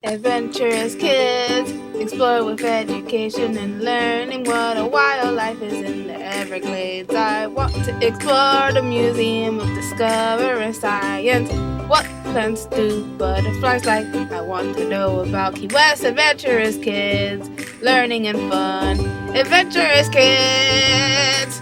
Adventurous kids explore with education and learning what a wildlife is in the Everglades. I want to explore the Museum of Discovery Science. What plants do butterflies like? I want to know about Key West. Adventurous kids, learning and fun. Adventurous kids!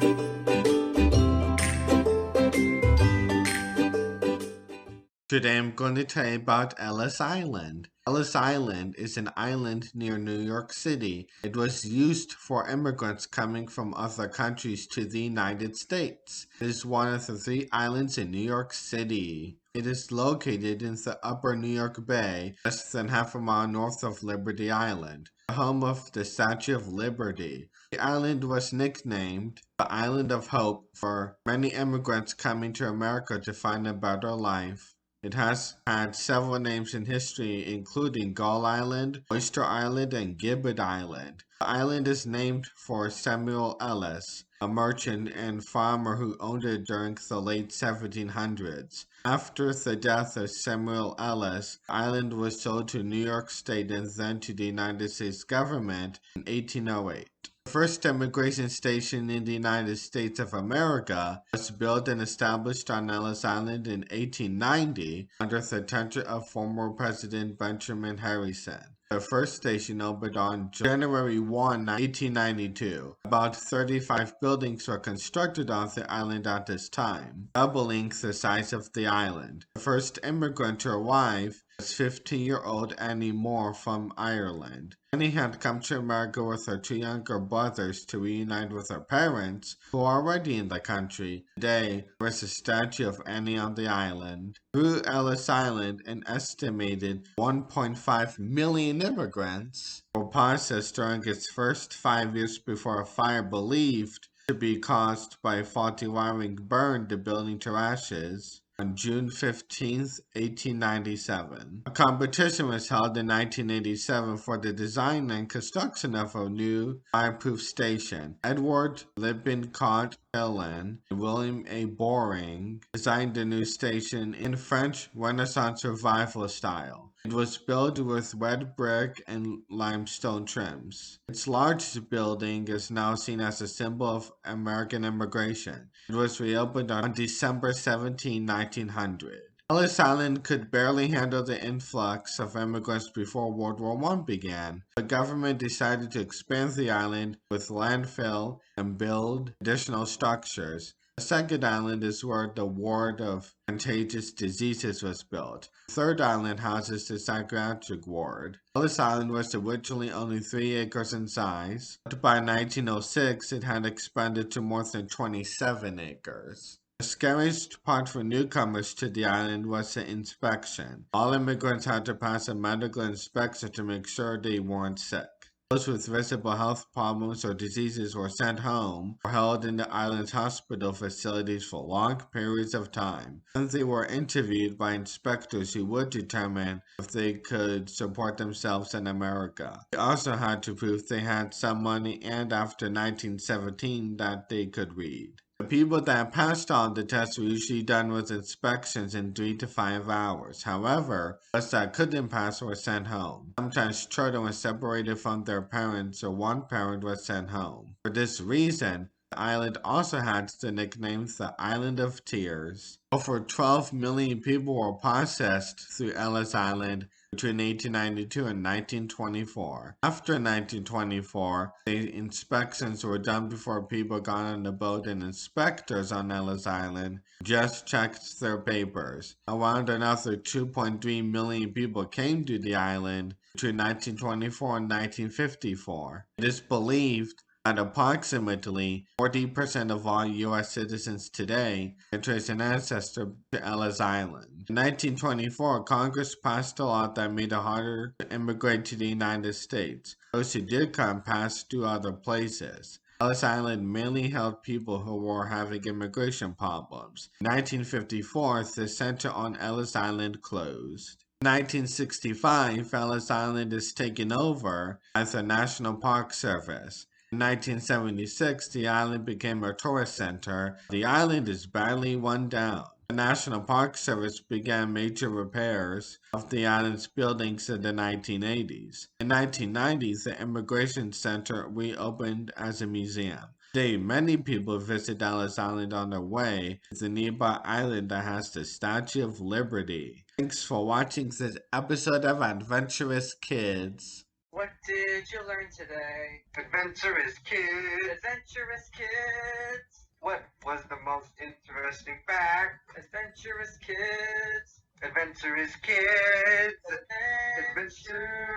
Today I'm going to tell you about Ellis Island. Ellis Island is an island near New York City. It was used for immigrants coming from other countries to the United States. It is one of the 3 islands in New York City. It is located in the upper New York Bay, less than half a mile north of Liberty Island, the home of the Statue of Liberty. The island was nicknamed the Island of Hope for many immigrants coming to America to find a better life. It has had several names in history, including Gull Island, Oyster Island, and Gibbet Island. The island is named for Samuel Ellis, a merchant and farmer who owned it during the late 1700s. After the death of Samuel Ellis, the island was sold to New York State and then to the United States government in 1808. The first immigration station in the United States of America was built and established on Ellis Island in 1890 under the tenure of former President Benjamin Harrison. The first station opened on January 1, 1892. About 35 buildings were constructed on the island at this time, doubling the size of the island. The first immigrant to arrive was 15-year-old Annie Moore from Ireland. Annie had come to America with her 2 younger brothers to reunite with her parents, who were already in the country. Today, there is a statue of Annie on the island. Through Ellis Island, an estimated 1.5 million immigrants were processed during its first 5 years before a fire believed to be caused by faulty wiring burned the building to ashes on June 15, 1897. A competition was held in 1987 for the design and construction of a new fireproof station. Edward Lippincott Helen and William A. Boring designed the new station in French Renaissance Revival style. It was built with red brick and limestone trims. Its largest building is now seen as a symbol of American immigration. It was reopened on December 17, 1900. Ellis Island could barely handle the influx of immigrants before World War I began. The government decided to expand the island with landfill and build additional structures. The second island is where the Ward of Contagious Diseases was built. The third island houses the psychiatric ward. Ellis Island was originally only 3 acres in size, but by 1906 it had expanded to more than 27 acres. The scariest part for newcomers to the island was the inspection. All immigrants had to pass a medical inspection to make sure they weren't sick. Those with visible health problems or diseases were sent home or held in the island's hospital facilities for long periods of time. Then they were interviewed by inspectors who would determine if they could support themselves in America. They also had to prove they had some money and after 1917 that they could read. The people that passed on the test were usually done with inspections in 3 to 5 hours. However, those that couldn't pass were sent home. Sometimes children were separated from their parents or one parent was sent home. For this reason, the island also had the nickname the Island of Tears. Over 12 million people were processed through Ellis Island between 1892 and 1924. After 1924, the inspections were done before people got on the boat and inspectors on Ellis Island just checked their papers. Around another 2.3 million people came to the island between 1924 and 1954. It is believed that approximately 40% of all U.S. citizens today can trace an ancestor to Ellis Island. In 1924, Congress passed a law that made it harder to immigrate to the United States. Those who did come passed to other places. Ellis Island mainly held people who were having immigration problems. In 1954, the center on Ellis Island closed. In 1965, Ellis Island is taken over by the National Park Service. In 1976, the island became a tourist center. The island is badly run down. The National Park Service began major repairs of the island's buildings in the 1980s. In the 1990s, the Immigration Center reopened as a museum. Today, many people visit Ellis Island on their way to the nearby island that has the Statue of Liberty. Thanks for watching this episode of Adventurous Kids. What did you learn today? Adventurous kids. Adventurous kids. What was the most interesting fact? Adventurous kids. Adventurous kids. Adventure.